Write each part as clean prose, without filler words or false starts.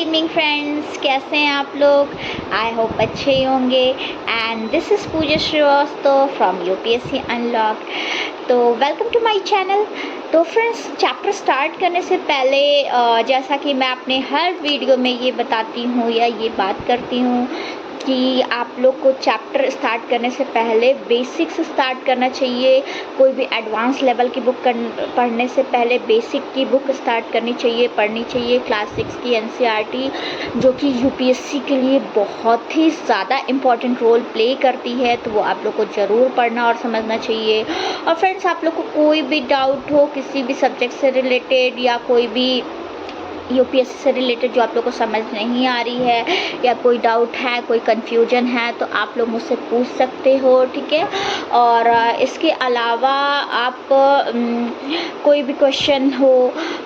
Evening friends, कैसे हैं आप लोग? आई होप अच्छे ही होंगे। And this is Pooja Srivastava from UPSC Unlock. तो वेलकम टू माय चैनल। तो फ्रेंड्स, चैप्टर स्टार्ट करने से पहले जैसा कि मैं अपने हर वीडियो में ये बताती हूँ या ये बात करती हूँ कि आप लोग को चैप्टर स्टार्ट करने से पहले बेसिक से स्टार्ट करना चाहिए। कोई भी एडवांस लेवल की बुक पढ़ने से पहले बेसिक की बुक स्टार्ट करनी चाहिए, पढ़नी चाहिए। क्लास 6 की एनसीईआरटी जो कि यूपीएससी के लिए बहुत ही ज़्यादा इम्पॉर्टेंट रोल प्ले करती है, तो वो आप लोग को ज़रूर पढ़ना और समझना चाहिए। और फ्रेंड्स, आप लोग को कोई भी डाउट हो किसी भी सब्जेक्ट से रिलेटेड या कोई भी यूपीएससी से रिलेटेड जो आप लोग को समझ नहीं आ रही है या कोई डाउट है, कोई कन्फ्यूजन है, तो आप लोग मुझसे पूछ सकते हो, ठीक है। और इसके अलावा आप कोई भी क्वेश्चन हो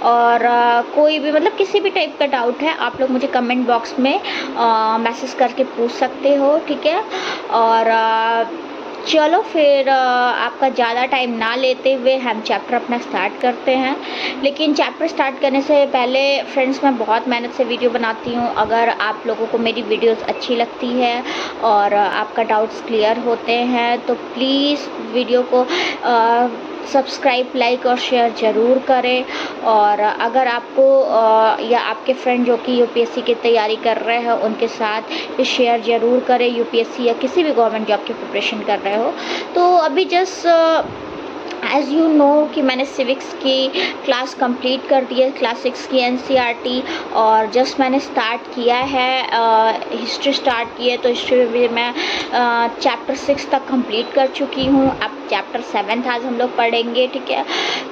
और कोई भी मतलब किसी भी टाइप का डाउट है, आप लोग मुझे कमेंट बॉक्स में मैसेज करके पूछ सकते हो, ठीक है। और चलो फिर आपका ज़्यादा टाइम ना लेते हुए हम चैप्टर अपना स्टार्ट करते हैं। लेकिन चैप्टर स्टार्ट करने से पहले फ्रेंड्स, मैं बहुत मेहनत से वीडियो बनाती हूँ। अगर आप लोगों को मेरी वीडियोस अच्छी लगती है और आपका डाउट्स क्लियर होते हैं तो प्लीज़ वीडियो को सब्सक्राइब, लाइक और शेयर ज़रूर करें। और अगर आपको या आपके फ्रेंड जो कि यूपीएससी की तैयारी कर रहे हैं उनके साथ शेयर ज़रूर करें, यूपीएससी या किसी भी गवर्नमेंट जॉब की प्रिपरेशन कर रहे हो। तो अभी जस्ट एज़ यू नो कि मैंने सिविक्स की क्लास कंप्लीट कर दी है, क्लास 6 की एनसीईआरटी, और जस्ट मैंने स्टार्ट किया है, हिस्ट्री स्टार्ट की है। तो हिस्ट्री में भी मैं चैप्टर 6 तक कंप्लीट कर चुकी हूँ। अब चैप्टर 7 आज हम लोग पढ़ेंगे, ठीक है।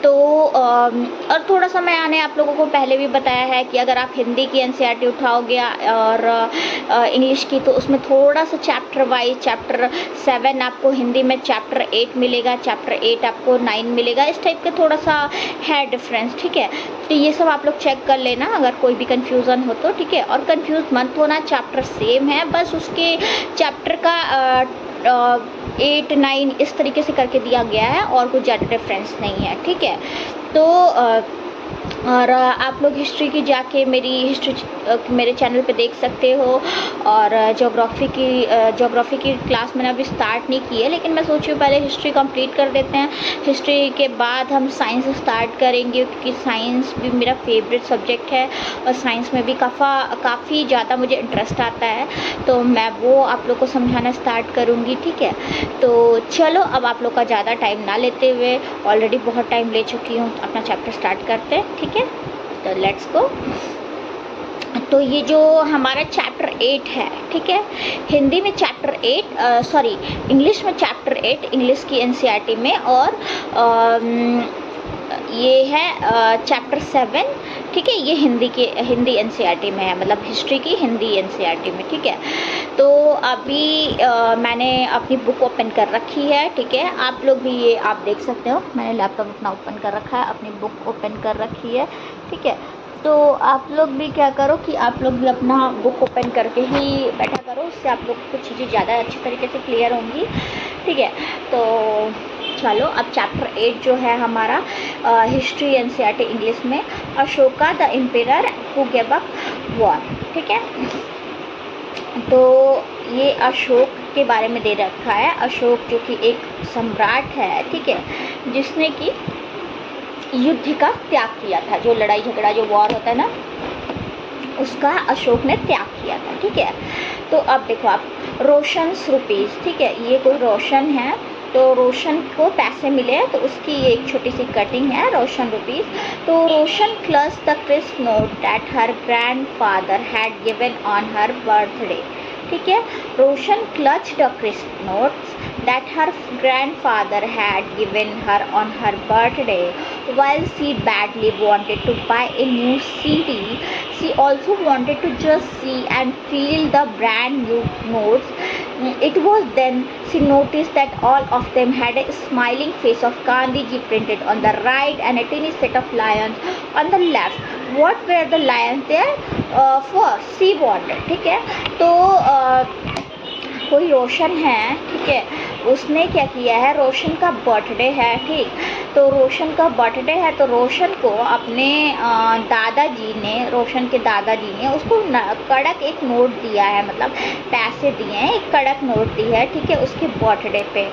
तो और थोड़ा सा मैंने आप लोगों को पहले भी बताया है कि अगर आप हिंदी की एनसीईआरटी उठाओगे और इंग्लिश की, तो उसमें थोड़ा सा चैप्टर वाइज चैप्टर 7 आपको हिंदी में चैप्टर 8 मिलेगा, चैप्टर 8 आपको 9 मिलेगा। इस टाइप का थोड़ा सा है डिफरेंस, ठीक है। तो ये सब आप लोग चेक कर लेना अगर कोई भी कंफ्यूजन हो तो, ठीक है। और कंफ्यूज मत होना, चैप्टर सेम है, बस उसके चैप्टर का 8, 9 इस तरीके से करके दिया गया है और कुछ ज़्यादा डिफरेंस नहीं है, ठीक है। तो और आप लोग हिस्ट्री की जाके मेरी हिस्ट्री मेरे चैनल पे देख सकते हो। और ज्योग्राफी की क्लास मैंने अभी स्टार्ट नहीं की है, लेकिन मैं सोची हूँ पहले हिस्ट्री कंप्लीट कर देते हैं। हिस्ट्री के बाद हम साइंस स्टार्ट करेंगे, क्योंकि साइंस भी मेरा फेवरेट सब्जेक्ट है और साइंस में भी काफ़ी ज़्यादा मुझे इंटरेस्ट आता है। तो मैं वो आप लोग को समझाना स्टार्ट करूँगी, ठीक है। तो चलो, अब आप लोग का ज़्यादा टाइम ना लेते हुए, ऑलरेडी बहुत टाइम ले चुकी हूँ, अपना चैप्टर स्टार्ट करते हैं, ठीक है। तो लेट्स गो। तो ये जो हमारा चैप्टर 8 है, ठीक है, हिंदी में चैप्टर 8 इंग्लिश में चैप्टर 8 इंग्लिश की एनसीईआरटी में, और ये है चैप्टर 7, ठीक है। ये हिंदी एनसीईआरटी में है, मतलब हिस्ट्री की हिंदी एनसीईआरटी में, ठीक है। तो अभी मैंने अपनी बुक ओपन कर रखी है, ठीक है। आप लोग भी ये आप देख सकते हो, मैंने लैपटॉप अपना ओपन कर रखा है, अपनी बुक ओपन कर रखी है, ठीक है। तो आप लोग भी क्या करो कि आप लोग भी अपना बुक ओपन करके ही बैठा करो, उससे आप लोग को चीज़ें ज़्यादा अच्छी तरीके से क्लियर होंगी, ठीक है। तो चलो, अब चैप्टर 8 जो है हमारा हिस्ट्री एनसीईआरटी इंग्लिश में, Ashoka the emperor who gave up war, ठीक है। तो ये अशोक के बारे में दे रखा है। अशोक जो कि एक सम्राट है, ठीक है, जिसने कि युद्ध का त्याग किया था, जो लड़ाई झगड़ा जो वॉर होता है ना, उसका अशोक ने त्याग किया था, ठीक है। तो अब देखो आप, रोशन्स रुपीज़, ठीक है, ये कोई रोशन है, तो रोशन को पैसे मिले, तो उसकी एक छोटी सी कटिंग है, रोशन रुपीज़। तो Roshan clutch the crisp note that her grandfather had given on her birthday, ठीक है। Roshan clutch the crisp notes that her grandfather had given her on her birthday. While she badly wanted to buy a new CD, she also wanted to just see and feel the brand new notes. It was then she noticed that all of them had a smiling face of Gandhiji printed on the right and a tiny set of lions on the left. What were the lions there for? She wondered, ठीक है। तो कोई रोशन है, ठीक है, उसने क्या किया है, रोशन का बर्थडे है, ठीक, तो रोशन का बर्थडे है, तो रोशन को अपने दादाजी ने, रोशन के दादाजी ने उसको कड़क एक नोट दिया है, मतलब पैसे दिए हैं, एक कड़क नोट दी है, ठीक है, उसके बर्थडे पे।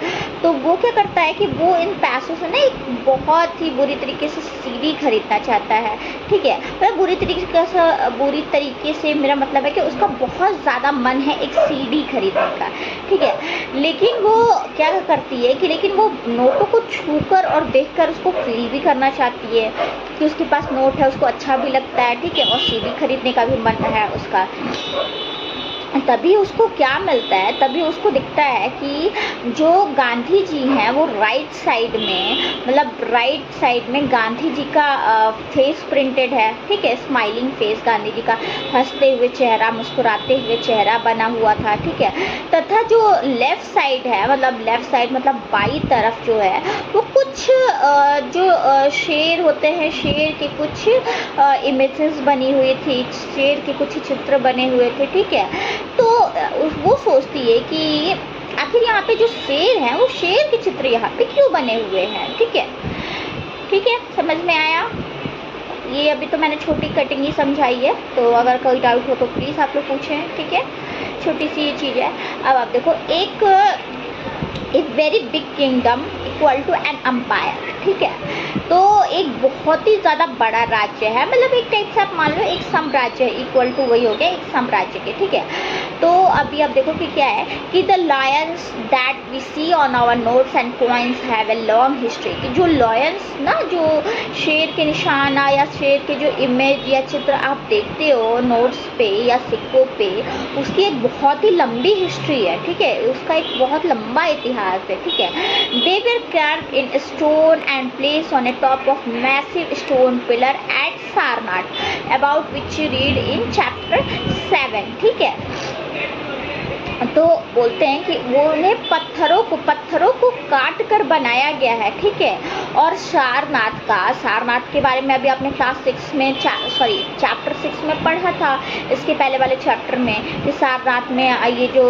तो वो क्या करता है कि वो इन पैसों से ना एक बहुत ही बुरी तरीके से सीडी खरीदना चाहता है, ठीक है, मतलब बुरी तरीके से मेरा मतलब है कि उसका बहुत ज़्यादा मन है एक सीडी खरीदने का, ठीक है, लेकिन वो क्या करती है कि लेकिन वो नोटों को छूकर और देखकर उसको फील भी करना चाहती है कि उसके पास नोट है, उसको अच्छा भी लगता है, ठीक है, और सीडी खरीदने का भी मन है उसका। तभी उसको क्या मिलता है, तभी उसको दिखता है कि जो गांधी जी हैं वो राइट साइड में, मतलब राइट साइड में गांधी जी का फेस प्रिंटेड है, ठीक है, स्माइलिंग फेस, गांधी जी का हंसते हुए चेहरा, मुस्कुराते हुए चेहरा बना हुआ था, ठीक है, तथा जो लेफ़्ट साइड है, मतलब लेफ़्ट साइड मतलब बाई तरफ जो है वो कुछ जो शेर होते हैं, शेर के कुछ इमेजेस बनी हुई थी, शेर के कुछ चित्र बने हुए थे, ठीक है, तो वो सोचती है कि आखिर यहाँ पे जो शेर हैं वो शेर के चित्र यहाँ पे क्यों बने हुए हैं, ठीक है, ठीक है, समझ में आया? ये अभी तो मैंने छोटी कटिंग ही समझाई है, तो अगर कोई डाउट हो तो प्लीज़ आप लोग पूछें, ठीक है, छोटी सी ये चीज़ है। अब आप देखो, एक very big kingdom equal to an empire, ठीक है, तो एक बहुत ही ज़्यादा बड़ा राज्य है, मतलब एक टाइप से आप मान लो एक साम्राज्य, इक्वल टू वही हो गया एक साम्राज्य के, ठीक है, तो अभी आप देखो कि क्या है कि the lions that we see on our notes and coins have a long history, कि जो लायंस ना, जो शेर के निशाना या शेर के जो इमेज या चित्र आप देखते हो नोट्स पे या सिक्कों पे, उसकी एक बहुत ही लंबी हिस्ट्री है, ठीक है, उसका एक बहुत लंबा इतिहास है, ठीक है, they were carved in stone and place on a top of massive stone pillar at Sarnath, about which you read in chapter 7, ठीक है, तो बोलते हैं कि वो उन्हें पत्थरों को काट कर बनाया गया है, ठीक है, और सारनाथ के बारे में अभी आपने क्लास 6 में चैप्टर 6 में पढ़ा था, इसके पहले वाले चैप्टर में कि सारनाथ में ये जो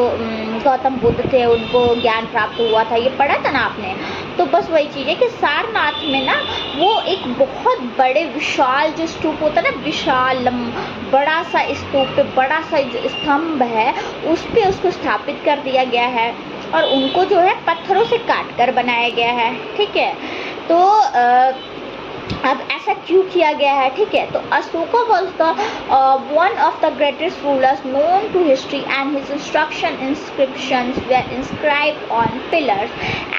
गौतम बुद्ध थे उनको ज्ञान प्राप्त हुआ था, ये पढ़ा था ना आपने, तो बस वही चीज़ है कि सारनाथ में ना वो एक बहुत बड़े विशाल जो स्तूप होता है ना, विशाल बड़ा सा स्तूप पे बड़ा सा स्तंभ है, उस पे उसको स्थापित कर दिया गया है और उनको जो है पत्थरों से काट कर बनाया गया है, ठीक है, तो अब ऐसा क्यों किया गया है, ठीक है, तो Ashoka was the one of the greatest rulers known to history and his inscriptions were inscribed on pillars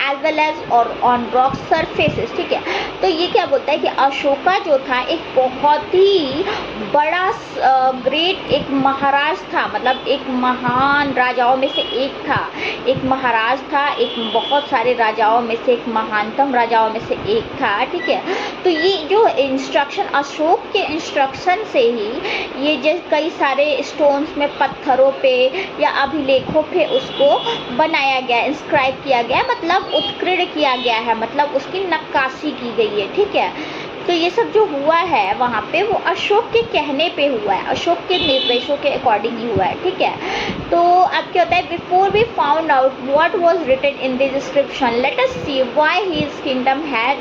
as well as और ऑन रॉक सरफेसेस, ठीक है, तो ये क्या बोलता है कि अशोका जो था एक बहुत ही बड़ा ग्रेट एक महाराज था, मतलब एक महान राजाओं में से एक था, एक महाराज था, एक बहुत सारे राजाओं में से एक महानतम राजाओं में से एक था, ठीक है, तो ये जो इंस्ट्रक्शन अशोक के इंस्ट्रक्शन से ही ये जो कई सारे स्टोन्स में पत्थरों पे या अभिलेखों पे उसको बनाया गया, इंस्क्राइब किया गया, मतलब उत्कीर्ण किया गया है, मतलब उसकी नक्काशी की गई है, ठीक है, तो ये सब जो हुआ है वहाँ पे वो अशोक के कहने पे हुआ है, अशोक के निर्देशों के अकॉर्डिंग ही हुआ है, ठीक है, तो अब क्या होता है, before we found out what was written in the description let us see why his kingdom had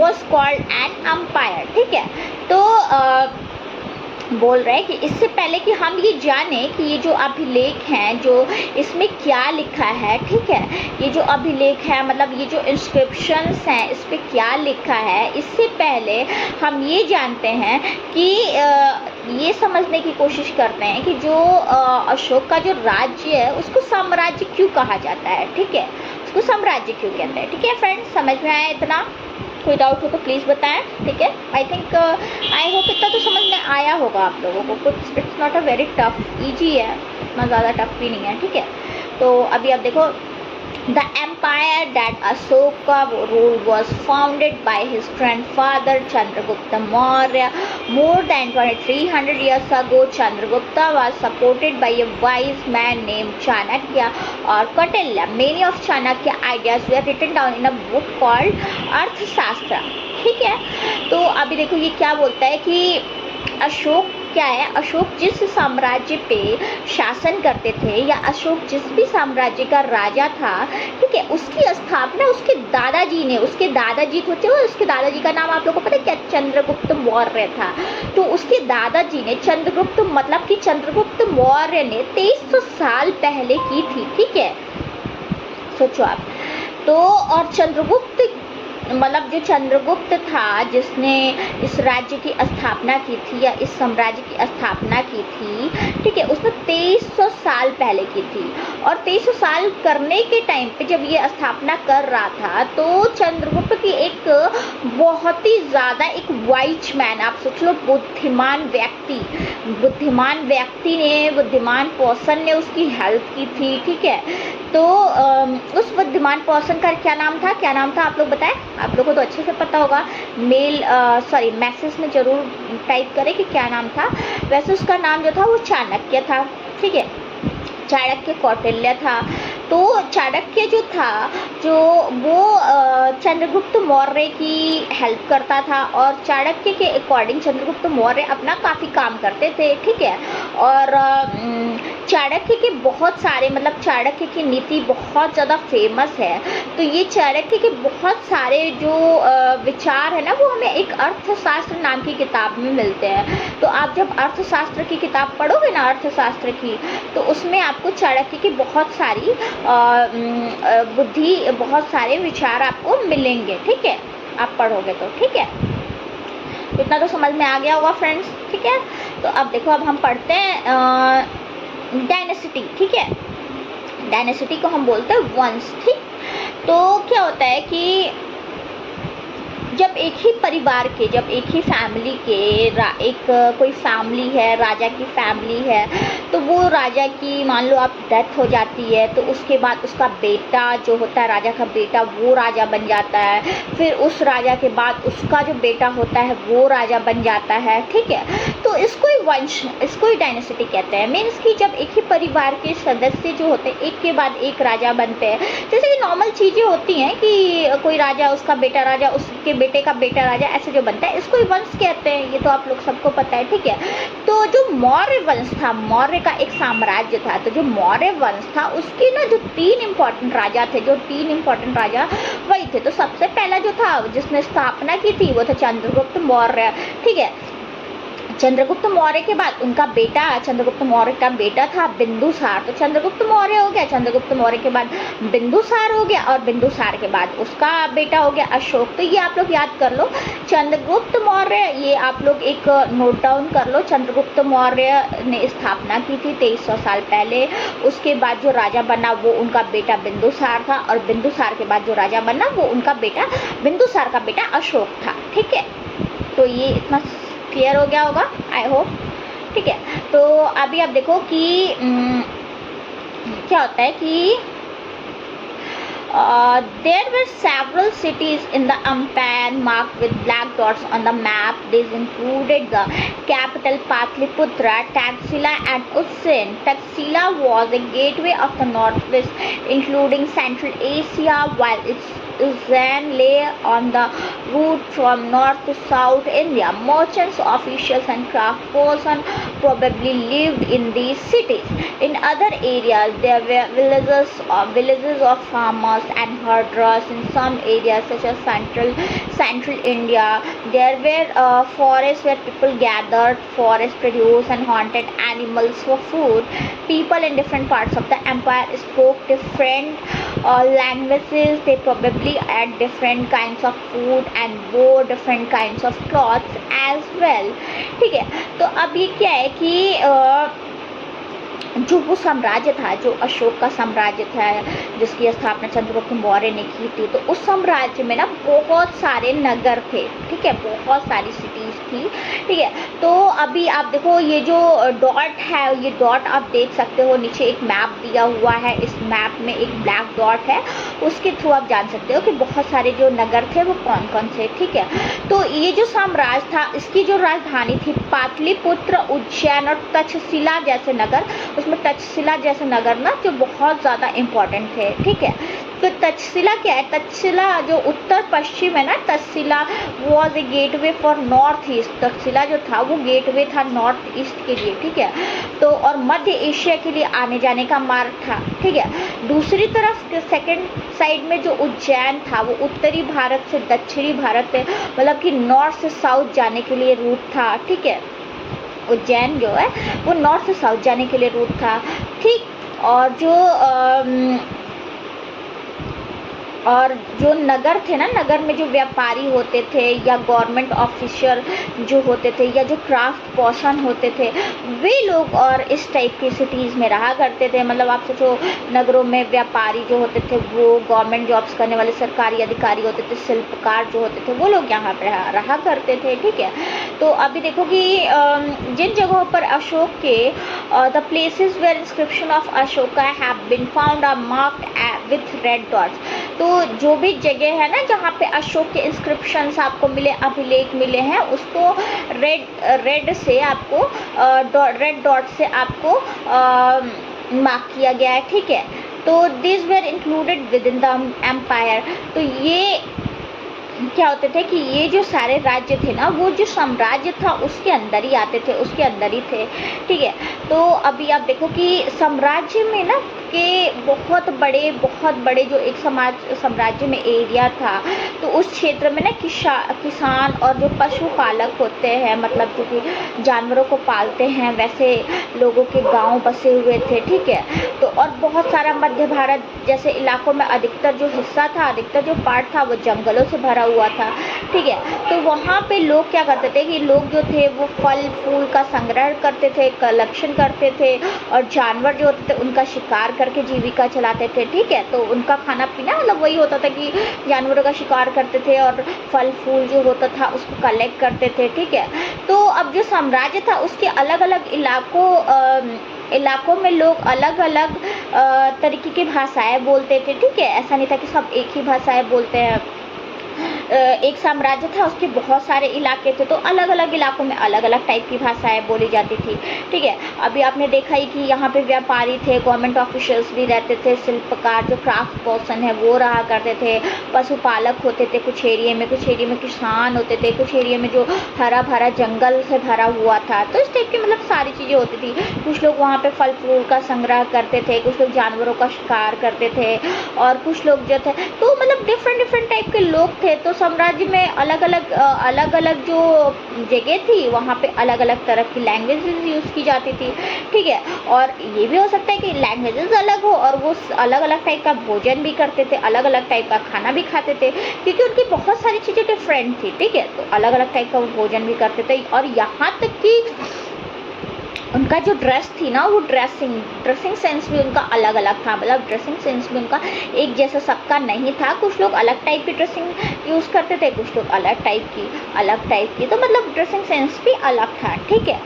was called an empire, ठीक है, तो बोल रहे हैं कि इससे पहले कि हम ये जाने कि ये जो अभिलेख हैं, जो इसमें क्या लिखा है, ठीक है, ये जो अभिलेख है मतलब ये जो इंस्क्रिप्शंस हैं इस पर क्या लिखा है, इससे पहले हम ये जानते हैं कि ये समझने की कोशिश करते हैं कि जो अशोक का जो राज्य है उसको साम्राज्य क्यों कहा जाता है, ठीक है, उसको साम्राज्य क्यों कहते हैं, ठीक है फ्रेंड्स, समझ में आया इतना? कोई डाउट हो तो प्लीज़ बताएं, ठीक है, आई थिंक आई होप इतना तो समझ में आया होगा आप लोगों को, कुछ it's not a very tough, easy है, इतना ज़्यादा टफ भी नहीं है, ठीक है, तो अभी आप देखो The empire that Ashoka ruled was founded by his grandfather Chandragupta Maurya. More than 2300 years ago, Chandragupta was supported by a wise man named Chanakya or Kautilya. Many of Chanakya ideas were written down in a book called अर्थशास्त्र, ठीक है, तो अभी देखो ये क्या बोलता है कि अशोक क्या है, अशोक जिस साम्राज्य पे शासन करते थे या अशोक जिस भी साम्राज्य का राजा था, ठीक है, उसकी स्थापना उसके दादाजी ने, उसके दादाजी को थे, उसके दादाजी का नाम आप लोगों को पता है क्या, चंद्रगुप्त मौर्य था। तो उसके दादाजी ने चंद्रगुप्त मतलब कि चंद्रगुप्त मौर्य ने 2300 साल पहले की थी, ठीक है, सोचो आप। तो और चंद्रगुप्त मतलब जो चंद्रगुप्त था जिसने इस राज्य की स्थापना की थी या इस साम्राज्य की स्थापना की थी, ठीक है, उसने 2300 साल पहले की थी। और 2300 साल करने के टाइम पे जब ये स्थापना कर रहा था तो चंद्रगुप्त की एक बहुत ही ज़्यादा एक वाइज मैन, आप सोच लो बुद्धिमान व्यक्ति ने, बुद्धिमान पर्सन ने उसकी हेल्प की थी, ठीक है। तो उस बुद्धिमान पर्सन का क्या नाम था आप लोग बताएं, आप लोगों को तो अच्छे से पता होगा, मैसेज में जरूर टाइप करें कि क्या नाम था। वैसे उसका नाम जो था वो चाणक्य था, ठीक है, चाणक्य कौटिल्य था। तो चाणक्य जो था जो वो चंद्रगुप्त मौर्य की हेल्प करता था और चाणक्य के अकॉर्डिंग चंद्रगुप्त मौर्य अपना काफ़ी काम करते थे, ठीक है। और चाणक्य के बहुत सारे मतलब चाणक्य की नीति बहुत ज़्यादा फेमस है। तो ये चाणक्य के बहुत सारे जो विचार है ना वो हमें एक अर्थशास्त्र नाम की किताब में मिलते हैं। तो आप जब अर्थशास्त्र की किताब पढ़ोगे ना, अर्थशास्त्र की, तो उसमें आपको चाणक्य की बहुत सारी बहुत सारे विचार आपको मिलेंगे, ठीक है, आप पढ़ोगे तो, ठीक है। इतना तो समझ में आ गया होगा फ्रेंड्स, ठीक है। तो अब देखो, अब हम पढ़ते हैं डायनेसिटी, ठीक है। डायनेसिटी को हम बोलते हैं वंश, ठीक। तो क्या होता है कि जब एक ही परिवार के, जब एक ही फैमिली के एक कोई फैमिली है, राजा की फैमिली है, तो वो राजा की मान लो आप डेथ हो जाती है, तो उसके बाद उसका बेटा जो होता है, राजा का बेटा, वो राजा बन जाता है। फिर उस राजा के बाद उसका जो बेटा होता है वो राजा बन जाता है, ठीक है। तो इसको ही वंश, इसको ही डायनेसिटी कहते हैं। मीन्स कि जब एक ही परिवार के सदस्य जो होते हैं एक के बाद एक राजा बनते हैं, जैसे कि नॉर्मल चीज़ें होती हैं कि कोई राजा, उसका बेटा राजा, उसके बेटे का बेटा राजा, ऐसे जो बनता है इसको ही वंश कहते हैं। ये तो आप लोग सबको पता है, ठीक है। तो जो मौर्य वंश था, मौर्य का एक साम्राज्य था, तो जो मौर्य वंश था उसके ना जो 3 इम्पोर्टेंट राजा थे, जो 3 इम्पोर्टेंट राजा वही थे। तो सबसे पहला जो था जिसने स्थापना की थी वो था चंद्रगुप्त मौर्य, ठीक है। चंद्रगुप्त मौर्य के बाद उनका बेटा, चंद्रगुप्त मौर्य का बेटा था बिंदुसार। तो चंद्रगुप्त मौर्य हो गया, चंद्रगुप्त मौर्य के बाद बिंदुसार हो गया और बिंदुसार के बाद उसका बेटा हो गया अशोक। तो ये आप लोग याद कर लो, चंद्रगुप्त मौर्य, ये आप लोग एक नोट डाउन कर लो। चंद्रगुप्त मौर्य ने स्थापना की थी 2300 साल पहले। उसके बाद जो राजा बना वो उनका बेटा बिंदुसार था और बिंदुसार के बाद जो राजा बना वो उनका बेटा, बिंदुसार का बेटा अशोक था, ठीक है। तो ये इतना क्लियर हो गया होगा, आई होप, ठीक है। तो अभी आप देखो कि क्या होता है कि there were several cities in the empire marked with black dots on the map. These included the capital Patliputra, Taxila and Ussen. Taxila was a gateway of the northwest, including Central Asia, while Ussen lay on the route from north to south India. Merchants, officials and craftspersons probably lived in these cities. In other areas, there were villages of farmers and herders. In some areas such as central India, there were forests where people gathered, forest produce and hunted animals for food. People in different parts of the empire spoke different languages. They probably ate different kinds of food and wore different kinds of clothes as well, ठीक है। तो अब ये क्या है कि जो वो साम्राज्य था, जो अशोक का साम्राज्य था जिसकी स्थापना चंद्रगुप्त मौर्य ने की थी, तो उस साम्राज्य में ना बहुत सारे नगर थे, ठीक है, बहुत सारी सिटीज थी, ठीक है। तो अभी आप देखो ये जो डॉट है, ये डॉट आप देख सकते हो, नीचे एक मैप दिया हुआ है, इस मैप में एक ब्लैक डॉट है, उसके थ्रू आप जान सकते हो कि बहुत सारे जो नगर थे वो कौन कौन से, ठीक है। तो ये जो साम्राज्य था इसकी जो राजधानी थी पाटलिपुत्र, उज्जैन और तक्षशिला जैसे नगर, उसमें तक्षशिला जैसे नगर ना जो बहुत ज़्यादा इम्पोर्टेंट थे, ठीक है। तो तक्षशिला क्या है, तक्षशिला जो उत्तर पश्चिम है ना, Takshashila was a gateway for north east, Takshashila जो था वो गेटवे था नॉर्थ ईस्ट के लिए, ठीक है। तो और मध्य एशिया के लिए आने जाने का मार्ग था, ठीक है। दूसरी तरफ सेकंड साइड में जो उज्जैन था वो उत्तरी भारत से दक्षिणी भारत में, मतलब कि नॉर्थ से साउथ जाने के लिए रूट था, ठीक है। उज्जैन जो है वो नॉर्थ से साउथ जाने के लिए रूट था, ठीक। और जो नगर थे ना, नगर में जो व्यापारी होते थे या गवर्नमेंट ऑफिसर जो होते थे या जो क्राफ्ट पर्सन होते थे, वे लोग और इस टाइप की सिटीज़ में रहा करते थे। मतलब आप सोचो, नगरों में व्यापारी जो होते थे वो गवर्नमेंट जॉब्स करने वाले सरकारी अधिकारी होते थे, शिल्पकार जो होते थे वो लोग यहाँ पे रहा करते थे, ठीक है। तो अभी देखो कि जिन जगहों पर अशोक के the places where inscription of Ashoka have been found are marked with red dots. तो जो भी जगह है ना जहाँ पे अशोक के इंस्क्रिप्शंस आपको मिले, अभिलेख मिले हैं, उसको रेड से आपको रेड डॉट से आपको मार्क किया गया है, ठीक है। तो this were included within the empire. तो ये क्या होते थे कि ये जो सारे राज्य थे ना, वो जो साम्राज्य था उसके अंदर ही आते थे, उसके अंदर ही थे, ठीक है। तो अभी आप देखो कि साम्राज्य में ना के बहुत बड़े जो एक साम्राज्य में एरिया था, तो उस क्षेत्र में ना किसान और जो पशुपालक होते हैं, मतलब जो कि जानवरों को पालते हैं, वैसे लोगों के गांव बसे हुए थे, ठीक है। तो और बहुत सारा मध्य भारत जैसे इलाकों में अधिकतर जो हिस्सा था, अधिकतर जो पार्ट था वो जंगलों से भरा हुआ था, ठीक है। तो वहाँ पे लोग क्या करते थे कि लोग जो थे वो फल फूल का संग्रह करते थे, कलेक्शन करते थे, और जानवर जो होते थे उनका शिकार करके जीविका चलाते थे, ठीक है। तो उनका खाना पीना मतलब वही होता था कि जानवरों का शिकार करते थे और फल फूल जो होता था उसको कलेक्ट करते थे, ठीक है। तो अब जो साम्राज्य था उसके अलग अलग इलाकों में लोग अलग अलग तरीके की भाषाएं बोलते थे, ठीक है। ऐसा नहीं था कि सब एक ही भाषाएं बोलते हैं। एक साम्राज्य था, उसके बहुत सारे इलाके थे, तो अलग अलग इलाकों में अलग अलग टाइप की भाषाएं बोली जाती थी, ठीक है। अभी आपने देखा ही कि यहाँ पे व्यापारी थे, गवर्नमेंट ऑफिशियल्स भी रहते थे, शिल्पकार जो क्राफ्ट पर्सन है वो रहा करते थे, पशुपालक होते थे कुछ एरिया में किसान होते थे, कुछ एरिया में जो हरा भरा जंगल से भरा हुआ था। तो इस टाइप की मतलब सारी चीज़ें होती थी। कुछ लोग वहाँ पे फल फूल का संग्रह करते थे, कुछ लोग जानवरों का शिकार करते थे, और कुछ लोग जो थे तो मतलब डिफरेंट टाइप के लोग थे। तो साम्राज्य में अलग अलग जो जगह थी वहाँ पे अलग अलग तरह की लैंग्वेजेस यूज़ की जाती थी, ठीक है। और ये भी हो सकता है कि लैंग्वेजेस अलग हो और वो अलग अलग टाइप का भोजन भी करते थे, अलग अलग टाइप का खाना भी खाते थे, क्योंकि उनकी बहुत सारी चीज़ें डिफरेंट थी, ठीक है। तो अलग अलग टाइप का वो भोजन भी करते थे, और यहाँ तक कि उनका जो ड्रेस थी ना, वो ड्रेसिंग सेंस भी उनका अलग अलग था। मतलब ड्रेसिंग सेंस भी उनका एक जैसा सबका नहीं था। कुछ लोग अलग टाइप की ड्रेसिंग यूज़ करते थे, कुछ लोग अलग टाइप की, तो मतलब ड्रेसिंग सेंस भी अलग था, ठीक है।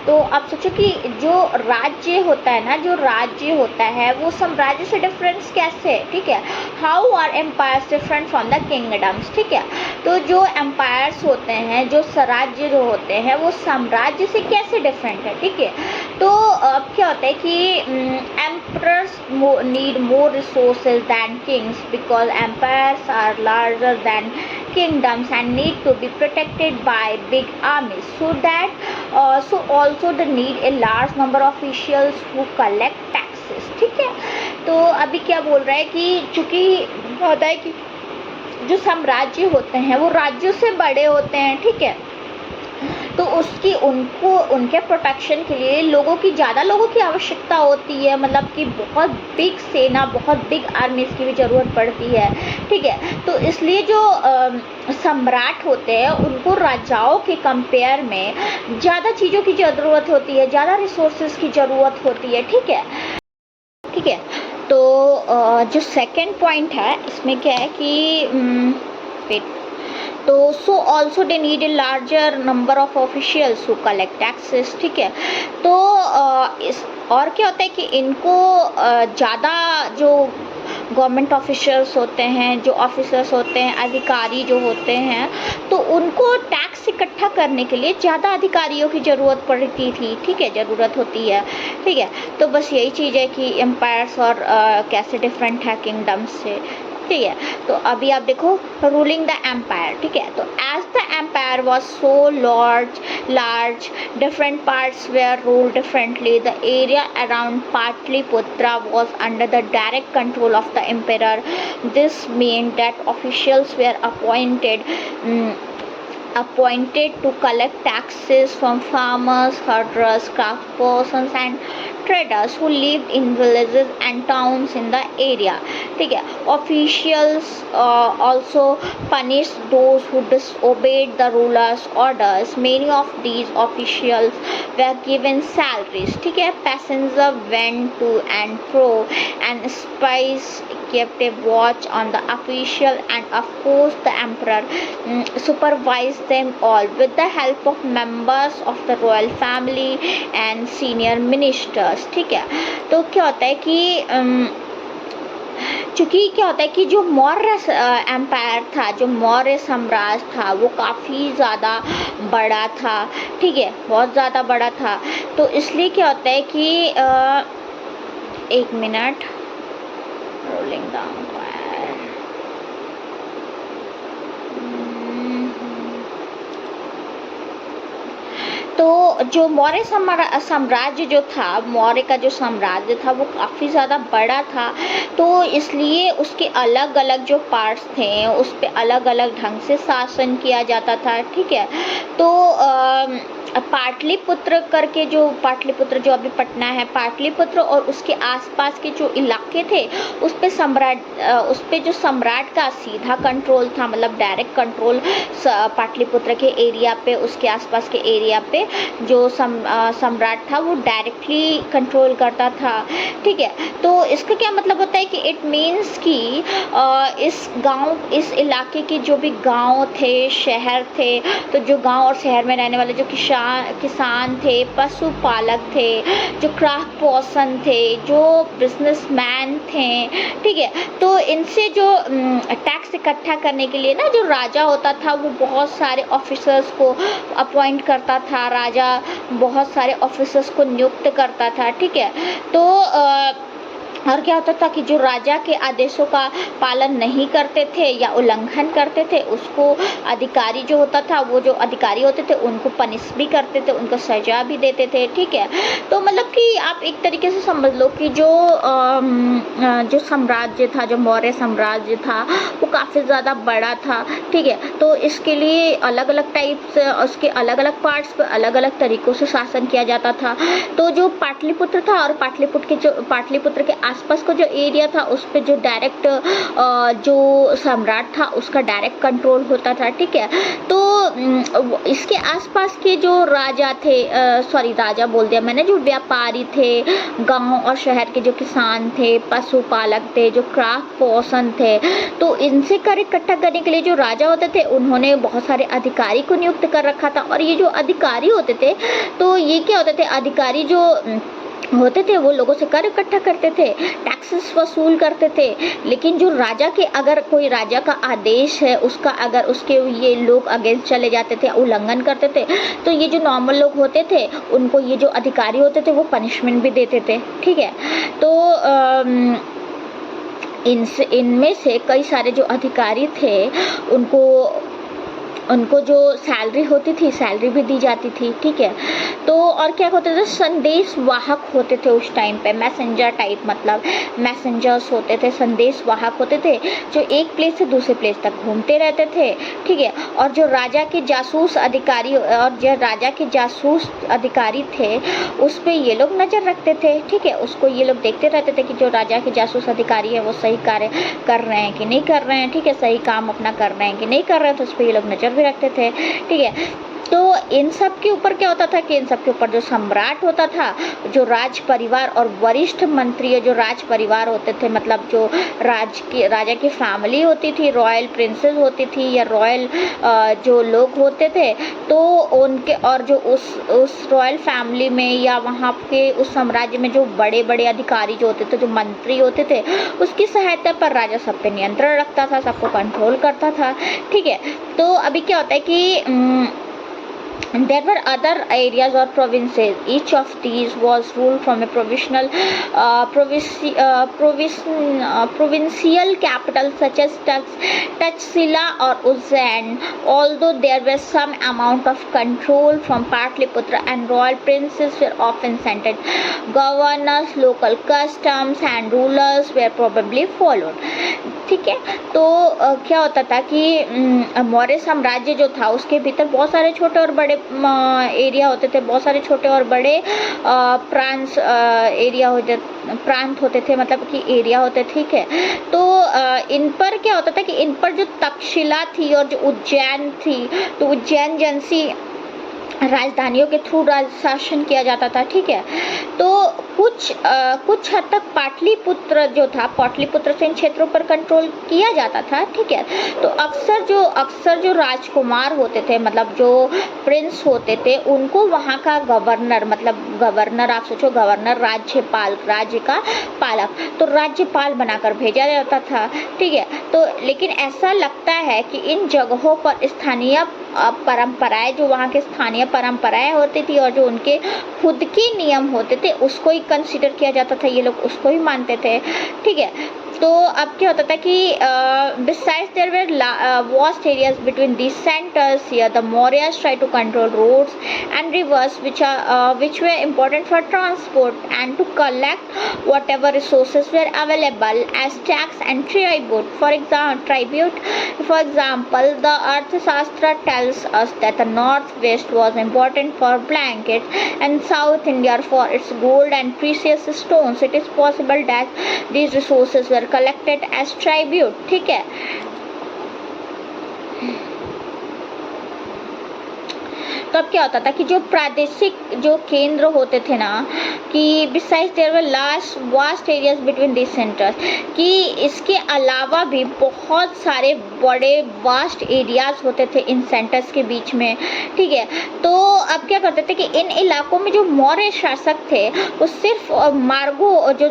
तो आप सोचो कि जो राज्य होता है वो साम्राज्य से डिफरेंस कैसे है, ठीक है। How are empires different from the kingdoms, ठीक है। तो जो एम्पायर्स होते हैं, जो स्वराज्य जो होते हैं, वो साम्राज्य से कैसे डिफरेंट है, ठीक है। तो अब क्या होता है कि emperors need more resources than kings because empires are larger than kingdoms and need to be protected by big armies, so also they need a large number of officials who collect taxes, ठीक है। तो अभी क्या बोल रहा है कि चूंकि होता है कि जो साम्राज्य होते हैं वो राज्यों से बड़े होते हैं, ठीक है। तो उनके प्रोटेक्शन के लिए ज़्यादा लोगों की आवश्यकता होती है। मतलब कि बहुत बिग सेना, बहुत बिग आर्मीज की भी ज़रूरत पड़ती है, ठीक है। तो इसलिए जो सम्राट होते हैं उनको राजाओं के कंपेयर में ज़्यादा चीज़ों की ज़रूरत होती है, ज़्यादा रिसोर्सेज की ज़रूरत होती है, ठीक है। तो जो सेकंड पॉइंट है इसमें क्या है कि तो so also they need a larger number of officials who collect taxes, ठीक है। तो इस और क्या होता है कि इनको ज़्यादा जो गवर्नमेंट ऑफिशियल्स होते हैं, जो ऑफिसर्स होते हैं, अधिकारी जो होते हैं, तो उनको टैक्स इकट्ठा करने के लिए ज़्यादा अधिकारियों की ज़रूरत पड़ती थी, ठीक है, ज़रूरत होती है, ठीक है। तो बस यही चीज़ है कि एम्पायर्स और कैसे डिफरेंट है किंगडम्स से। ठीक है। तो अभी आप देखो रूलिंग द एम्पायर, ठीक है। तो as the empire was so large different parts were ruled differently, the area around Pataliputra was under the direct control of the empire. This mean that officials were appointed to collect taxes from farmers, herders, craftspersons and traders who lived in villages and towns in the area, ठीक है। officials also punished those who disobeyed the rulers orders. Many of these officials were given salaries, ठीक है। passenger went to and fro and spies kept a watch on the official, and of course the emperor supervised them all with the help of members of the royal family and senior ministers, ठीक है। तो क्या होता है कि चूँकि क्या होता है कि जो मौर्य एम्पायर था, जो मौर्य साम्राज्य था, वो काफ़ी ज़्यादा बड़ा था, ठीक है, बहुत ज़्यादा बड़ा था। तो इसलिए क्या होता है कि एक मिनट, रोलिंग डाउन तो जो मौर्य साम्राज्य जो था, मौर्य का जो साम्राज्य था वो काफ़ी ज़्यादा बड़ा था। तो इसलिए उसके अलग अलग जो पार्ट्स थे उस पर अलग अलग ढंग से शासन किया जाता था, ठीक है। तो पाटलिपुत्र करके, जो पाटलिपुत्र जो अभी पटना है, पाटलिपुत्र और उसके आसपास के जो इलाके थे उस पे जो सम्राट का सीधा कंट्रोल था, मतलब डायरेक्ट कंट्रोल पाटलिपुत्र के एरिया पे, उसके आसपास के एरिया पे जो सम्राट था वो डायरेक्टली कंट्रोल करता था, ठीक है। तो इसका क्या मतलब होता है कि इट मीन्स कि इस इलाके के जो भी गांव थे, शहर थे, तो जो गांव और शहर में रहने वाले जो किसान थे, पशुपालक थे, जो क्राफ्ट पर्सन थे, जो बिजनेसमैन थे, ठीक है। तो इनसे जो टैक्स इकट्ठा करने के लिए ना जो राजा होता था वो बहुत सारे ऑफिसर्स को अपॉइंट करता था, राजा बहुत सारे ऑफिसर्स को नियुक्त करता था, ठीक है। तो और क्या होता था कि जो राजा के आदेशों का पालन नहीं करते थे या उल्लंघन करते थे, उसको अधिकारी जो होता था, वो जो अधिकारी होते थे उनको पनिश भी करते थे, उनको सजा भी देते थे, ठीक है। तो मतलब कि आप एक तरीके से समझ लो कि जो साम्राज्य था, जो मौर्य साम्राज्य था वो काफ़ी ज़्यादा बड़ा था, ठीक है। तो इसके लिए अलग अलग टाइप से उसके अलग अलग पार्ट्स पर अलग अलग तरीक़ों से शासन किया जाता था। तो जो पाटलिपुत्र था और पाटलिपुत्र के आसपास का जो एरिया था उस पे जो डायरेक्ट जो सम्राट था उसका डायरेक्ट कंट्रोल होता था, ठीक है। तो इसके आसपास के जो राजा थे, राजा बोल दिया मैंने, जो व्यापारी थे, गांव और शहर के जो किसान थे, पशुपालक थे, जो क्राफ्ट पर्सन थे, तो इनसे कर इकट्ठा करने के लिए जो राजा होते थे उन्होंने बहुत सारे अधिकारी को नियुक्त कर रखा था। और ये जो अधिकारी होते थे, तो ये क्या होते थे, अधिकारी जो होते थे वो लोगों से कर इकट्ठा करते थे, टैक्सेस वसूल करते थे। लेकिन जो राजा के, अगर कोई राजा का आदेश है उसका अगर उसके ये लोग अगेंस्ट चले जाते थे, उल्लंघन करते थे, तो ये जो नॉर्मल लोग होते थे उनको ये जो अधिकारी होते थे वो पनिशमेंट भी देते थे, ठीक है। तो इनमें से कई सारे जो अधिकारी थे उनको जो सैलरी होती थी, सैलरी भी दी जाती थी, ठीक है। तो और क्या होते थे, संदेश वाहक होते थे उस टाइम पे, मैसेंजर टाइप, मतलब मैसेंजर्स होते थे, संदेश वाहक होते थे जो एक प्लेस से दूसरे प्लेस तक घूमते रहते थे, ठीक है। और जो राजा के जासूस अधिकारी थे उस पर ये लोग नज़र रखते थे, ठीक है। उसको ये लोग देखते रहते थे कि जो राजा के जासूस अधिकारी है वो सही कार्य कर रहे हैं कि नहीं कर रहे हैं, ठीक है, सही काम अपना कर रहे हैं कि नहीं कर रहे हैं, तो उस पर ये लोग नज़र भी रखते थे, ठीक है। तो इन सब के ऊपर क्या होता था कि इन सब के ऊपर जो सम्राट होता था, जो राज परिवार और वरिष्ठ मंत्री जो राज परिवार होते थे, मतलब जो राजा की फैमिली होती थी, रॉयल प्रिंसेस होती थी या रॉयल जो लोग होते थे, तो उनके और जो उस रॉयल फैमिली में या वहाँ के उस साम्राज्य में जो बड़े बड़े अधिकारी जो होते थे, जो मंत्री होते थे, उसकी सहायता पर राजा सब पे नियंत्रण रखता था, सबको कंट्रोल करता था, ठीक है। तो अभी क्या होता है कि And there were other areas or provinces. Each of these was ruled from a provincial capital such as Tachsila or Ujjain. Although there was some amount of control from Patliputra, and royal princes were often centered. Governors, local customs and rulers were probably followed. ठीक है, तो क्या होता था कि मौर्य साम्राज्य जो था उसके भीतर बहुत सारे छोटे और बड़े एरिया होते थे, बहुत सारे छोटे और बड़े प्रांत होते थे, मतलब कि एरिया होते, ठीक है। तो इन पर क्या होता था कि इन पर जो तक्षशिला थी और जो उज्जैन थी, तो उज्जैन जैसी राजधानियों के थ्रू राज शासन किया जाता था, ठीक है। तो कुछ हद तक पाटलिपुत्र से इन क्षेत्रों पर कंट्रोल किया जाता था, ठीक है। तो अक्सर जो राजकुमार होते थे, मतलब जो प्रिंस होते थे, उनको वहाँ का गवर्नर, मतलब गवर्नर आप सोचो, गवर्नर राज्य का पालक, तो राज्यपाल बनाकर भेजा जाता था, ठीक है। तो लेकिन ऐसा लगता है कि इन जगहों पर स्थानीय परंपराएं, जो वहाँ के स्थानीय परंपराएं होती थी और जो उनके खुद के नियम होते थे, उसको ही कंसीडर किया जाता था, ये लोग उसको ही मानते थे, ठीक है। तो अब क्या होता था कि besides there were vast areas between these centers. Here the Mauryas tried to control roads and rivers which were important for transport, and to collect whatever resources were available as tax and tribute. For example, the Arthashastra tells us that the northwest was important for blankets and South India for its gold and precious stones. It is possible that these resources were collected as tribute, ठीक है। तो अब क्या होता था कि जो प्रादेशिक जो केंद्र होते थे ना, कि besides there were vast areas between this centres, कि इसके अलावा भी बहुत सारे बड़े वास्ट एरियाज होते थे इन सेंटर्स के बीच में, ठीक है। तो अब क्या करते थे कि इन इलाकों में जो मौर्य शासक थे वो सिर्फ मार्गों, जो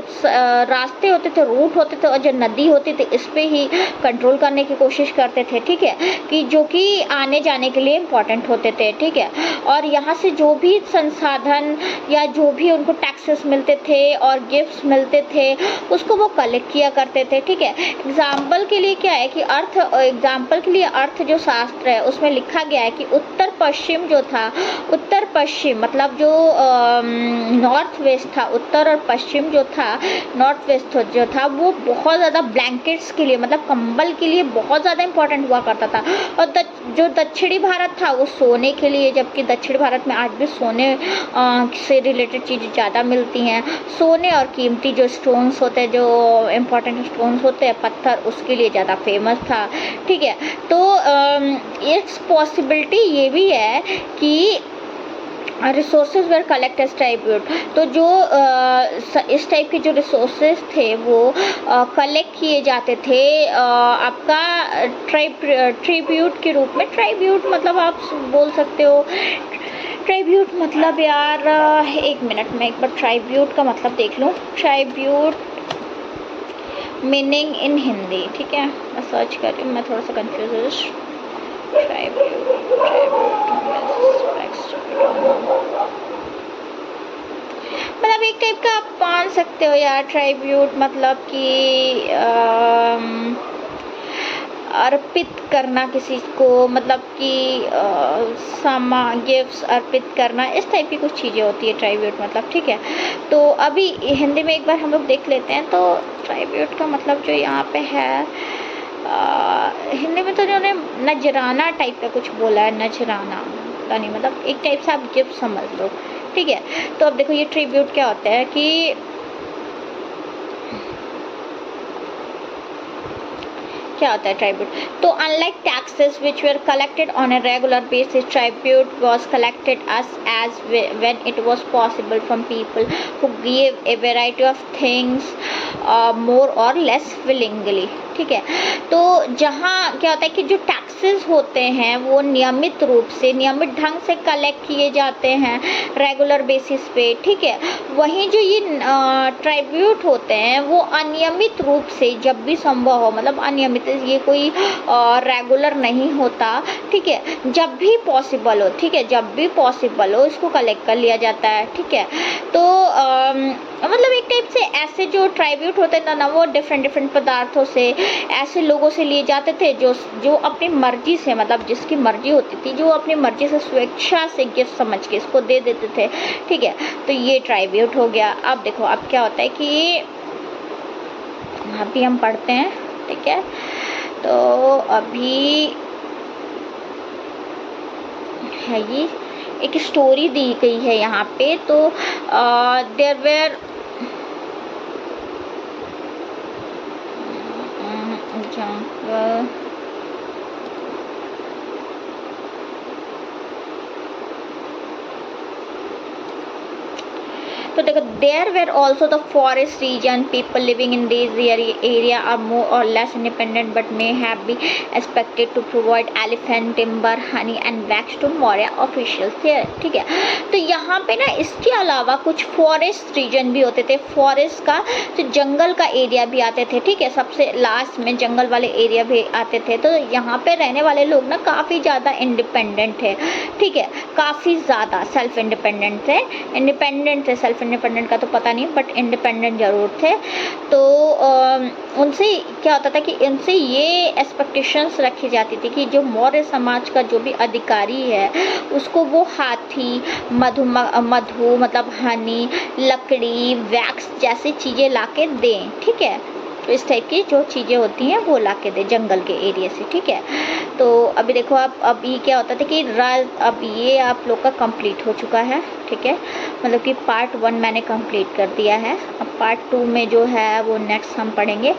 रास्ते होते थे, रूट होते थे, और जो नदी होती थी, इस पे ही कंट्रोल करने की कोशिश करते थे, ठीक है, कि जो कि आने जाने के लिए इम्पोर्टेंट होते थे, ठीक है। और यहाँ से जो भी संसाधन या जो भी उनको टैक्सेस मिलते थे और गिफ्ट्स मिलते थे, उसको वो कलेक्ट किया करते थे, ठीक है। एग्जाम्पल के लिए क्या है कि अर्थ जो शास्त्र है उसमें लिखा गया है कि उत्तर पश्चिम मतलब जो नॉर्थ वेस्ट था, उत्तर और पश्चिम जो था, नॉर्थ वेस्ट जो था, वो बहुत ज़्यादा ब्लैंकेट्स के लिए, मतलब कंबल के लिए बहुत ज़्यादा इंपॉर्टेंट हुआ करता था। और जो दक्षिणी भारत था वो सोने के लिए, जबकि दक्षिण भारत में आज भी सोने से रिलेटेड चीज़ें ज़्यादा मिलती हैं। सोने और कीमती जो स्टोन्स होते हैं, जो इम्पोर्टेंट स्टोन्स होते हैं, पत्थर, उसके लिए ज़्यादा फेमस था, ठीक है। तो इट्स पॉसिबिलिटी ये भी है कि resources were collect as tribute. तो जो इस टाइप के जो रिसोर्सेज थे वो कलेक्ट किए जाते थे आपका ट्रिब्यूट के रूप में। ट्राइब्यूट मतलब आप बोल सकते हो, ट्राइब्यूट मतलब यार, एक मिनट में एक बार ट्राइब्यूट का मतलब देख लूँ। ट्राइब्यूट मीनिंग इन हिंदी, ठीक है, मैं सर्च कर रही हूँ, मैं थोड़ा सा कंफ्यूज हूँ। मतलब एक टाइप का आप मान सकते हो यार, ट्राइब्यूट मतलब कि अर्पित करना किसी को, मतलब कि गिफ्ट्स अर्पित करना, इस टाइप की कुछ चीज़ें होती है ट्राइब्यूट मतलब, ठीक है। तो अभी हिंदी में एक बार हम लोग देख लेते हैं। तो ट्राइब्यूट का मतलब जो यहाँ पे है, हिंदी में तो उन्होंने नजराना टाइप का कुछ बोला है, नजराना पता नहीं, मतलब एक टाइप से आप गिफ्ट समझ लो, ठीक है। तो अब देखो ये ट्रिब्यूट क्या होता है कि क्या होता है ट्राइब्यूट। तो unlike taxes which were collected on a regular basis, tribute was collected as when it was possible from people who gave a variety of things more or less willingly, ठीक है। तो जहाँ क्या होता है कि जो टैक्सेस होते हैं वो नियमित रूप से, नियमित ढंग से कलेक्ट किए जाते हैं रेगुलर बेसिस पे, ठीक है। वहीं जो ये ट्राइब्यूट होते हैं वो अनियमित रूप से जब भी संभव हो, मतलब अनियमित ये कोई रेगुलर नहीं होता, ठीक है। जब भी पॉसिबल हो, ठीक है, जब भी पॉसिबल हो इसको कलेक्ट कर लिया जाता है, ठीक है। तो मतलब एक टाइप से ऐसे जो ट्राइब्यूट होते थे ना, वो डिफरेंट पदार्थों से, ऐसे लोगों से लिए जाते थे जो अपनी मर्जी से, मतलब जिसकी मर्जी होती थी, जो अपनी मर्जी से स्वेच्छा से गिफ्ट समझ के इसको दे देते थे, ठीक है। तो ये ट्राइब्यूट हो गया। अब देखो अब क्या होता है कि अभी हम पढ़ते हैं, ठीक है। तो अभी है ये एक स्टोरी दी गई है यहाँ पे। तो देयर वेर तो देखो, there were also the forest region, people living in this area are more or less independent but may have be expected to provide elephant timber honey and wax to Maurya officials, ठीक है। तो यहाँ पे ना इसके अलावा कुछ फॉरेस्ट रीजन भी होते थे, फॉरेस्ट का जो जंगल का एरिया भी आते थे, ठीक है। सबसे लास्ट में जंगल वाले एरिया भी आते थे। तो यहाँ पे रहने वाले लोग ना काफ़ी ज़्यादा इंडिपेंडेंट है, ठीक है, काफ़ी ज़्यादा सेल्फ इंडिपेंडेंट थे, सेल्फ इंडिपेंडेंट का तो पता नहीं, बट इंडिपेंडेंट जरूर थे। तो उनसे क्या होता था कि इनसे ये एक्सपेक्टेशंस रखी जाती थी कि जो मौर्य समाज का जो भी अधिकारी है उसको वो हाथी, मधु मतलब हनी, लकड़ी, वैक्स जैसी चीज़ें लाके दें, ठीक है। तो इस टाइप की जो चीज़ें होती हैं वो ला के दे जंगल के एरिया से, ठीक है। तो अभी देखो आप, अब ये क्या होता था कि अब ये आप लोग का कंप्लीट हो चुका है, ठीक है। मतलब कि पार्ट 1 मैंने कंप्लीट कर दिया है। अब पार्ट 2 में जो है वो नेक्स्ट हम पढ़ेंगे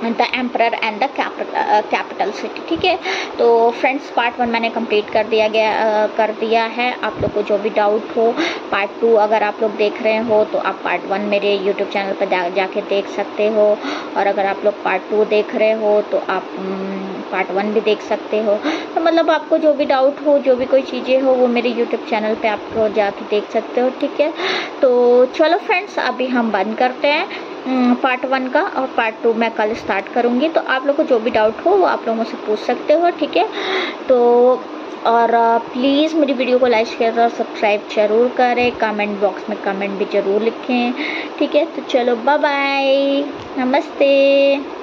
the emperor and the capital city, ठीक है। तो फ्रेंड्स, पार्ट 1 मैंने कंप्लीट कर दिया है। आप लोग को जो भी डाउट हो, पार्ट 2 अगर आप लोग देख रहे हो तो आप पार्ट 1 मेरे यूट्यूब चैनल पर जाके देख सकते हो, और अगर आप लोग पार्ट 2 देख रहे हो तो आप पार्ट 1 भी देख सकते हो। तो मतलब आपको जो भी डाउट हो, जो भी कोई चीज़ें हो, वो मेरे यूट्यूब चैनल पे आपको जाके देख सकते हो, ठीक है। तो चलो फ्रेंड्स, अभी हम बंद करते हैं पार्ट 1 का, और पार्ट 2 मैं कल स्टार्ट करूँगी। तो आप लोग को जो भी डाउट हो वो आप लोग मुझसे पूछ सकते हो, ठीक है। तो और प्लीज़ मेरी वीडियो को लाइक शेयर और सब्सक्राइब जरूर करें, कमेंट बॉक्स में कमेंट भी ज़रूर लिखें, ठीक है। तो चलो बाय बाय, नमस्ते।